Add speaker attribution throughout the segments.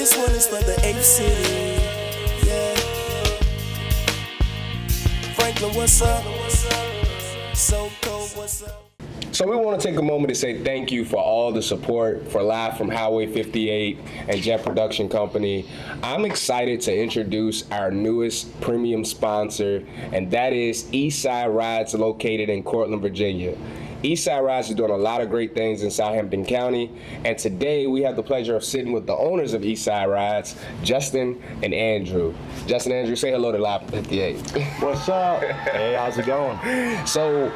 Speaker 1: This one is for the 8th city. Yeah. Franklin, what's up? So cold, what's up?
Speaker 2: So we want to take a moment to say thank you for all the support for Live from Highway 58 and Jet Production Company. I'm excited to introduce our newest premium sponsor, and that is Eastside Rides, located in Courtland, Virginia. Eastside Rides is doing a lot of great things in Southampton County, and today we have the pleasure of sitting with the owners of Eastside Rides, Justin and Andrew. Justin and Andrew, say hello to Live from 58.
Speaker 3: What's up? Hey, how's it going?
Speaker 2: So,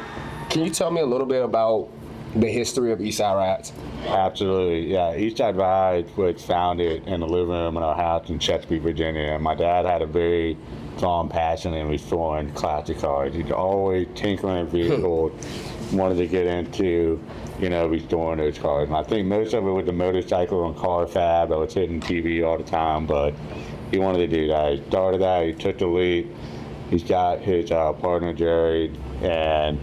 Speaker 2: can you tell me a little bit about the history of Eastside Rides?
Speaker 3: Absolutely, yeah. Eastside Rides was founded in the living room in our house in Chesapeake, Virginia. And my dad had a very strong passion in restoring classic cars. He's always tinkering vehicles, wanted to get into, restoring those cars. And I think most of it was the motorcycle and car fab. I was hitting TV all the time, but he wanted to do that. He started that, he took the leap. He's got his partner, Jerry, and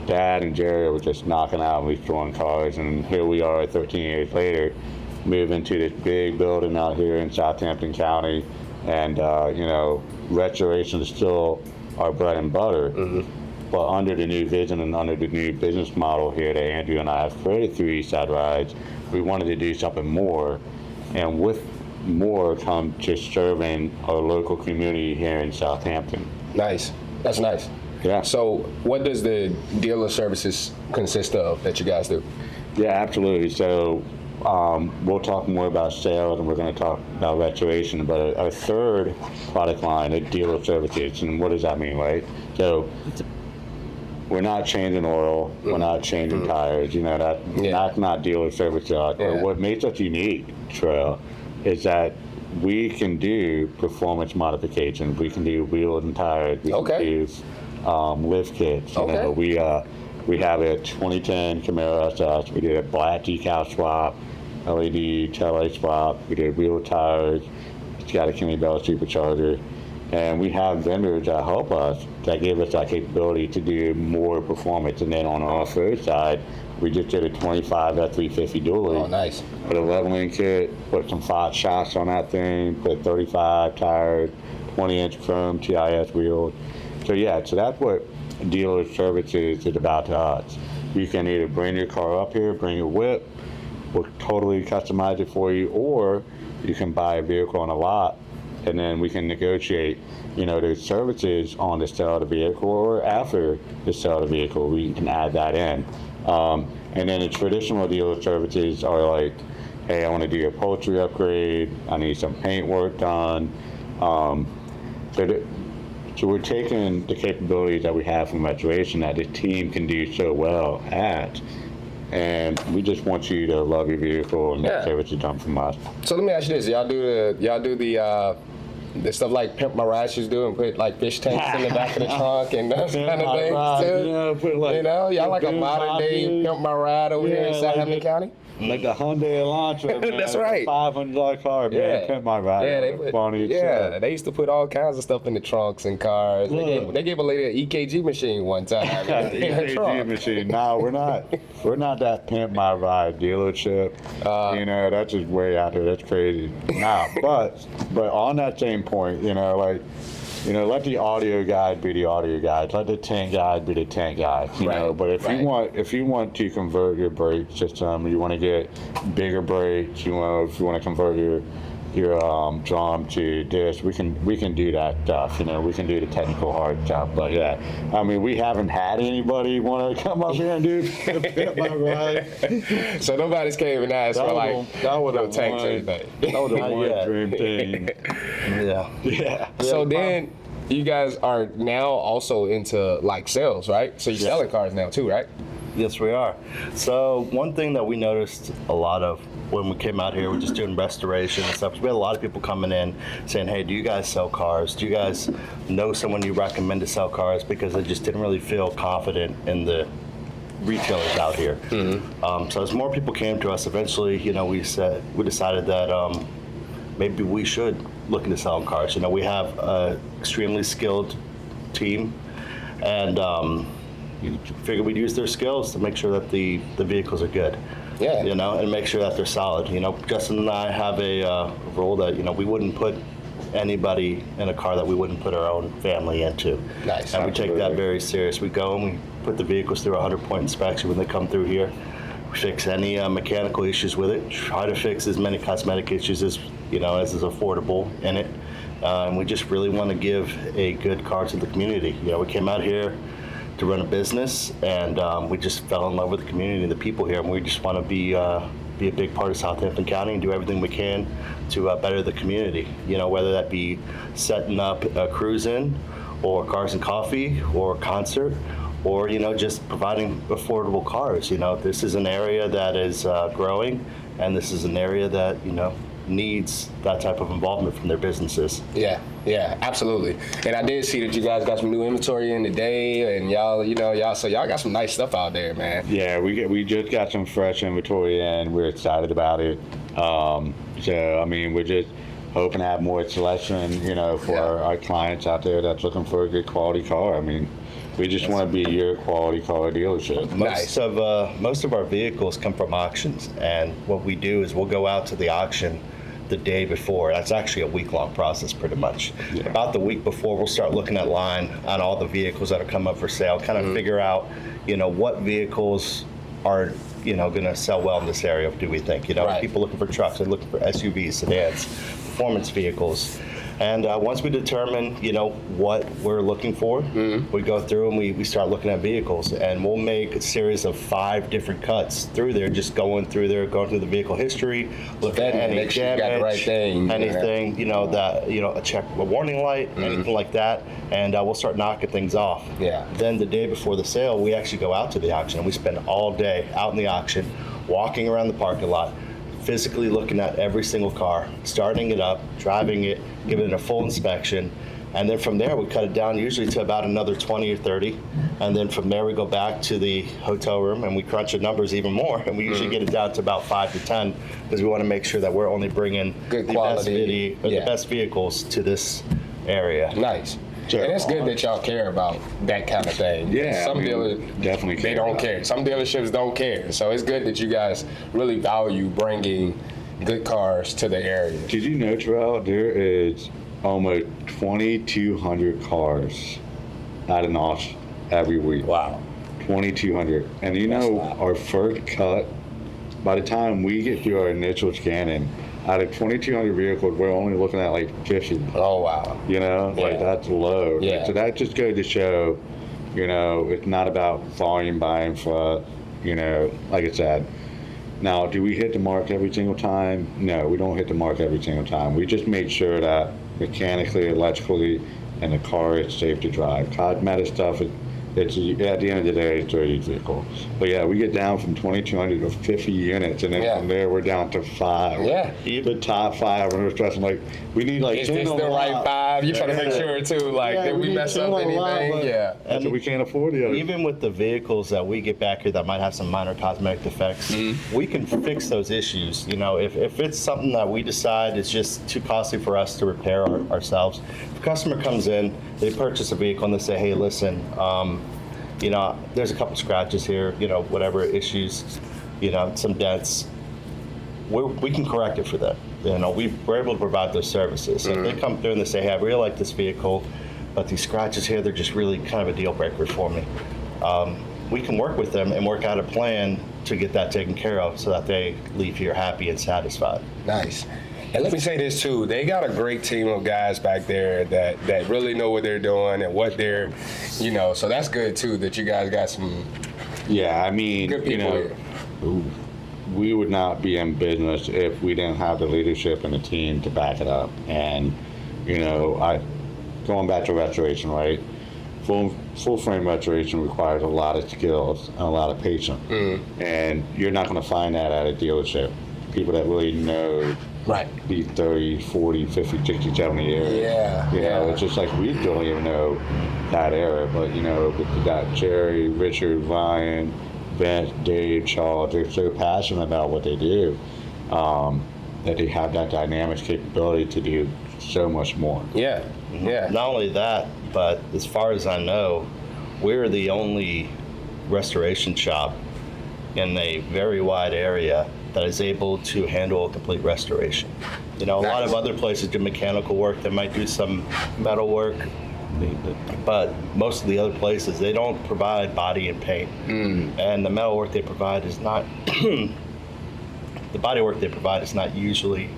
Speaker 3: Dad and Jerry were just knocking out and restoring cars, and here we are 13 years later, moving to this big building out here in Southampton County, and restoration is still our bread and butter, but under the new vision and under the new business model here that Andrew and I have created through Eastside Rides, we wanted to do something more, and with more come just serving our local community here in Southampton.
Speaker 2: Nice. That's nice.
Speaker 3: Yeah.
Speaker 2: So what does the dealer services consist of that you guys do?
Speaker 3: Yeah, absolutely. So we'll talk more about sales, and we're going to talk about restoration, but our third product line is dealer services. And what does that mean, right? So we're not changing oil, we're not changing tires, that's not dealer services. But what makes us unique, Terrel, is that we can do performance modifications. We can do wheels and tires. We can do lift kits. We have a 2010 Camaro SS. We did a black decal swap, LED tail light swap. We did wheel tires. It's got a Kenny Bell supercharger. And we have vendors that help us, that give us that capability to do more performance. And then on our off-road side, we just did a 25 F350 dually.
Speaker 2: Oh, nice.
Speaker 3: Put a leveling kit, put some 5 shocks on that thing, put 35 tires, 20-inch chrome TIS wheels. So that's what dealer services is about to us. You can either bring your car up here, bring your whip, we'll totally customize it for you, or you can buy a vehicle on a lot, and then we can negotiate, those services on the sale of the vehicle or after the sale of the vehicle. We can add that in. And then the traditional dealer services are like, hey, I want to do a upholstery upgrade, I need some paint work done. So we're taking the capabilities that we have from restoration that the team can do so well at, and we just want you to love your vehicle and say what you've done from us.
Speaker 2: So let me ask you this: y'all do the stuff like Pimp My Ride do, and put like fish tanks in the back of the trunk and those kind of things too? Y'all like a modern day Pimp My Ride over here in Southampton County?
Speaker 3: Like a Hyundai Elantra, man.
Speaker 2: That's right.
Speaker 3: $500 car, man. Pimp My Ride.
Speaker 2: They used to put all kinds of stuff in the trunks and cars. They gave a lady an EKG machine one time.
Speaker 3: EKG machine. No, we're not that Pimp My Ride dealership. That's just way out there. That's crazy. But on that same point, let the audio guide be the audio guide. Let the tank guide be the tank guide. But if you want to convert your brake system, you want to get bigger brakes. If you want to convert your drum to this, we can do that stuff. We can do the technical hard stuff. But we haven't had anybody want to come up here and do Pimp My Ride.
Speaker 2: So nobody's came and asked for no tanks or anything.
Speaker 3: That was the one dream thing. Yeah.
Speaker 2: So then you guys are now also into like sales, right? So you're selling cars now too, right?
Speaker 4: Yes, we are. So one thing that we noticed a lot of when we came out here, we're just doing restoration and stuff. We had a lot of people coming in saying, hey, do you guys sell cars? Do you guys know someone you recommend to sell cars? Because they just didn't really feel confident in the retailers out here. So as more people came to us, eventually, we decided that maybe we should look into selling cars. We have an extremely skilled team, and you figure we'd use their skills to make sure that the vehicles are good.
Speaker 2: Yeah.
Speaker 4: You know, and make sure that they're solid. You know, Justin and I have a rule that, you know, we wouldn't put anybody in a car that we wouldn't put our own family into.
Speaker 2: Nice.
Speaker 4: And we take that very serious. We go and we put the vehicles through a 100-point inspection when they come through here. We fix any mechanical issues with it. Try to fix as many cosmetic issues as, you know, as is affordable in it. And we just really want to give a good car to the community. You know, we came out here to run a business, and we just fell in love with the community and the people here, and we just want to be a big part of Southampton County and do everything we can to better the community. You know, whether that be setting up a cruise-in, or cars and coffee, or a concert, or, you know, just providing affordable cars. You know, this is an area that is growing, and this is an area that, you know, needs that type of involvement from their businesses.
Speaker 2: Yeah, absolutely. And I did see that you guys got some new inventory in today, and y'all got some nice stuff out there, man.
Speaker 3: Yeah, we just got some fresh inventory in. We're excited about it. So I mean, we're just hoping to have more selection, you know, for our clients out there that's looking for a good quality car. I mean, we just want to be your quality car dealership.
Speaker 4: Most of our vehicles come from auctions, and what we do is we'll go out to the auction the day before. That's actually a week-long process, pretty much. Yeah. About the week before, we'll start looking at line on all the vehicles that are coming up for sale, kind of figure out, you know, what vehicles are, you know, going to sell well in this area, do we think? You know, people looking for trucks, they're looking for SUVs, sedans, performance vehicles. And once we determine, you know, what we're looking for, we go through and we start looking at vehicles, and we'll make a series of 5 different cuts through there, just going through the vehicle history, looking at any damage,
Speaker 2: sure you got the right thing,
Speaker 4: anything, you know, that, you know, a warning light, anything like that, and we'll start knocking things off.
Speaker 2: Yeah.
Speaker 4: Then the day before the sale, we actually go out to the auction, and we spend all day out in the auction, walking around the parking lot, physically looking at every single car, starting it up, driving it, giving it a full inspection, and then from there we cut it down usually to about another 20 or 30, and then from there we go back to the hotel room and we crunch the numbers even more, and we usually get it down to about 5 to 10 because we want to make sure that we're only bringing
Speaker 2: good quality,
Speaker 4: the best vehicles to this area.
Speaker 2: Nice. Sure. And it's good that y'all care about that kind of thing.
Speaker 3: Yeah,
Speaker 2: some dealers
Speaker 3: definitely care.
Speaker 2: They don't care. Some dealerships don't care. So it's good that you guys really value bringing good cars to the area.
Speaker 3: Did you know, Terrell, there is almost 2,200 cars at an auction every week.
Speaker 2: Wow.
Speaker 3: 2,200. And you know, our first cut, by the time we get through our initial scanning, out of 2,200 vehicles, we're only looking at like 50.
Speaker 2: Oh, wow.
Speaker 3: You know, like that's low.
Speaker 2: Yeah.
Speaker 3: So that just goes to show, you know, it's not about volume buying for, you know, like I said. Now, do we hit the mark every single time? No, we don't hit the mark every single time. We just make sure that mechanically, electrically, and the car is safe to drive. Cosmetic stuff, it's at the end of the day, it's a vehicle. But yeah, we get down from 2,200 to 50 units, and then from there we're down to 5.
Speaker 2: Yeah.
Speaker 3: The top 5, and we're stressing like we need like
Speaker 2: is
Speaker 3: 10
Speaker 2: this
Speaker 3: on
Speaker 2: the
Speaker 3: the
Speaker 2: right
Speaker 3: lot.
Speaker 2: 5? You trying to make sure too, like that we mess up anything?
Speaker 3: And so we can't afford the other.
Speaker 4: Even with the vehicles that we get back here that might have some minor cosmetic defects, we can fix those issues. You know, if it's something that we decide is just too costly for us to repair ourselves, if a customer comes in, they purchase a vehicle and they say, hey, listen, you know, there's a couple scratches here, you know, whatever issues, you know, some dents, we can correct it for them. You know, we're able to provide those services. So if they come through and they say, hey, I really like this vehicle, but these scratches here, they're just really kind of a deal breaker for me. We can work with them and work out a plan to get that taken care of so that they leave here happy and satisfied.
Speaker 2: Nice. And let me say this too, they got a great team of guys back there that really know what they're doing and what they're, you know, so that's good too that you guys got some
Speaker 3: I mean,
Speaker 2: good people
Speaker 3: you know, we would not be in business if we didn't have the leadership and the team to back it up. And, you know, going back to restoration, right? Full frame restoration requires a lot of skills and a lot of patience. And you're not going to find that at a dealership. People that really know these 30, 40, 50, 60, 70 years. You know, it's just like we don't even know that era. But, you know, we got Jerry, Richard, Ryan, Vince, Dave, Charles. They're so passionate about what they do that they have that dynamic capability to do so much more.
Speaker 4: Not only that, but as far as I know, we're the only restoration shop, in a very wide area that is able to handle a complete restoration. You know, a lot of other places do mechanical work. They might do some metal work, but most of the other places, they don't provide body and paint. And the metal work they provide is not, the body work they provide is not usually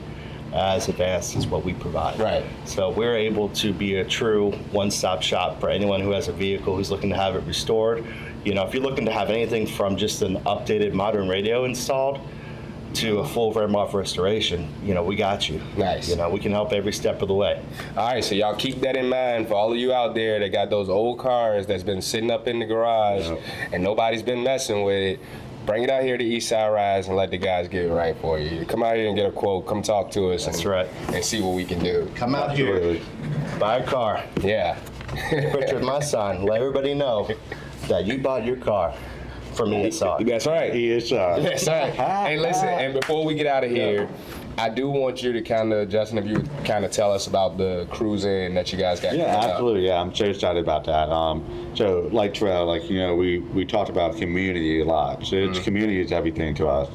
Speaker 4: as advanced as what we provide.
Speaker 2: Right.
Speaker 4: So we're able to be a true one-stop shop for anyone who has a vehicle who's looking to have it restored. You know, if you're looking to have anything from just an updated modern radio installed to a full Vermont restoration, you know, we got you.
Speaker 2: Nice.
Speaker 4: You know, we can help every step of the way.
Speaker 2: All right, so y'all keep that in mind for all of you out there that got those old cars that's been sitting up in the garage and nobody's been messing with it. Bring it out here to Eastside Rise and let the guys get it right for you. Come out here and get a quote. Come talk to us.
Speaker 4: That's right.
Speaker 2: And see what we can do.
Speaker 4: Come out here, buy a car,
Speaker 2: Yeah.
Speaker 4: picture of my son, let everybody know that you bought your car from ESR.
Speaker 2: That's right.
Speaker 3: ESR.
Speaker 2: That's right. Hey, listen, and before we get out of here, I do want you to kind of, Justin, if you kind of tell us about the cruising that you guys got.
Speaker 3: Yeah,
Speaker 2: coming up.
Speaker 3: absolutely. Yeah, I'm so excited about that. So like Terrell, like, you know, we talked about community a lot. So it's community is everything to us.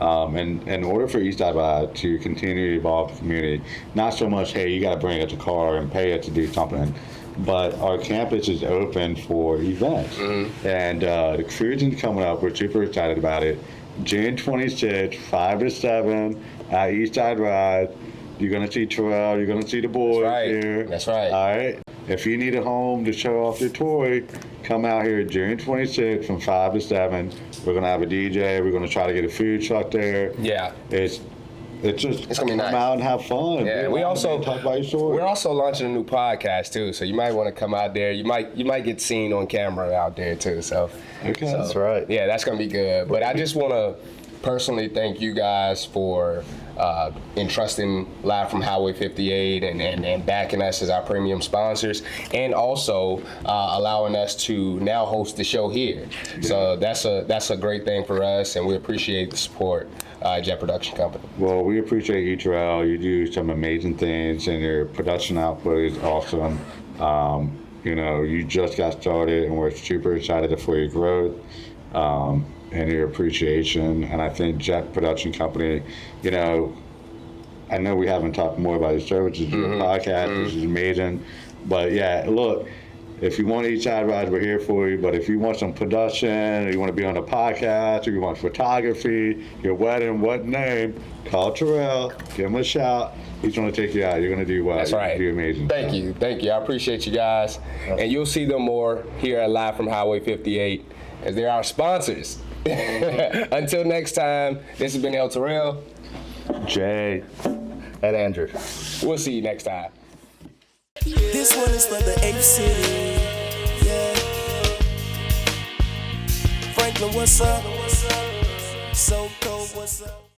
Speaker 3: And in order for Eastside to continue to evolve the community, not so much, hey, you got to bring us a car and pay us to do something, but our campus is open for events. And the cruising's coming up. We're super excited about it. June 26th, 5 to 7 at Eastside Rise. You're going to see Terrell. You're going to see the boys here.
Speaker 2: That's right.
Speaker 3: All right. If you need a home to show off your toy, come out here June 26th from 5 to 7. We're going to have a DJ. We're going to try to get a food truck there.
Speaker 2: Yeah.
Speaker 3: It's just
Speaker 2: It's gonna be nice.
Speaker 3: come out and have fun.
Speaker 2: Yeah, we
Speaker 3: Come out
Speaker 2: also
Speaker 3: and talk about your story.
Speaker 2: we're also launching a new podcast too, so you might want to come out there. You might get seen on camera out there too. So
Speaker 3: Okay.
Speaker 4: That's right.
Speaker 2: yeah, that's gonna be good. But I just want to personally thank you guys for entrusting Live from Highway 58 and backing us as our premium sponsors, and also allowing us to now host the show here. So that's a great thing for us, and we appreciate the support, Jet Production Company.
Speaker 3: Well, we appreciate you, Terrell. You do some amazing things, and your production output is awesome. You know, you just got started, and we're super excited for your growth and your appreciation. And I think Jet Production Company, you know, I know we haven't talked more about your services, your podcast, which is amazing. But yeah, look, if you want Eastside Rise, we're here for you. But if you want some production, or you want to be on a podcast, or you want photography, your wedding, what name, call Terrell, give him a shout. He's going to take you out. You're going to do well.
Speaker 2: That's right.
Speaker 3: You're gonna do amazing.
Speaker 2: Thank you. I appreciate you guys, and you'll see them more here at Live from Highway 58 as they're our sponsors. Until next time, this has been El Terrell.
Speaker 3: Jay.
Speaker 4: And Andrew.
Speaker 2: We'll see you next time.
Speaker 1: This one is for the Ape City. Yeah. Franklin, what's up? So cold, what's up?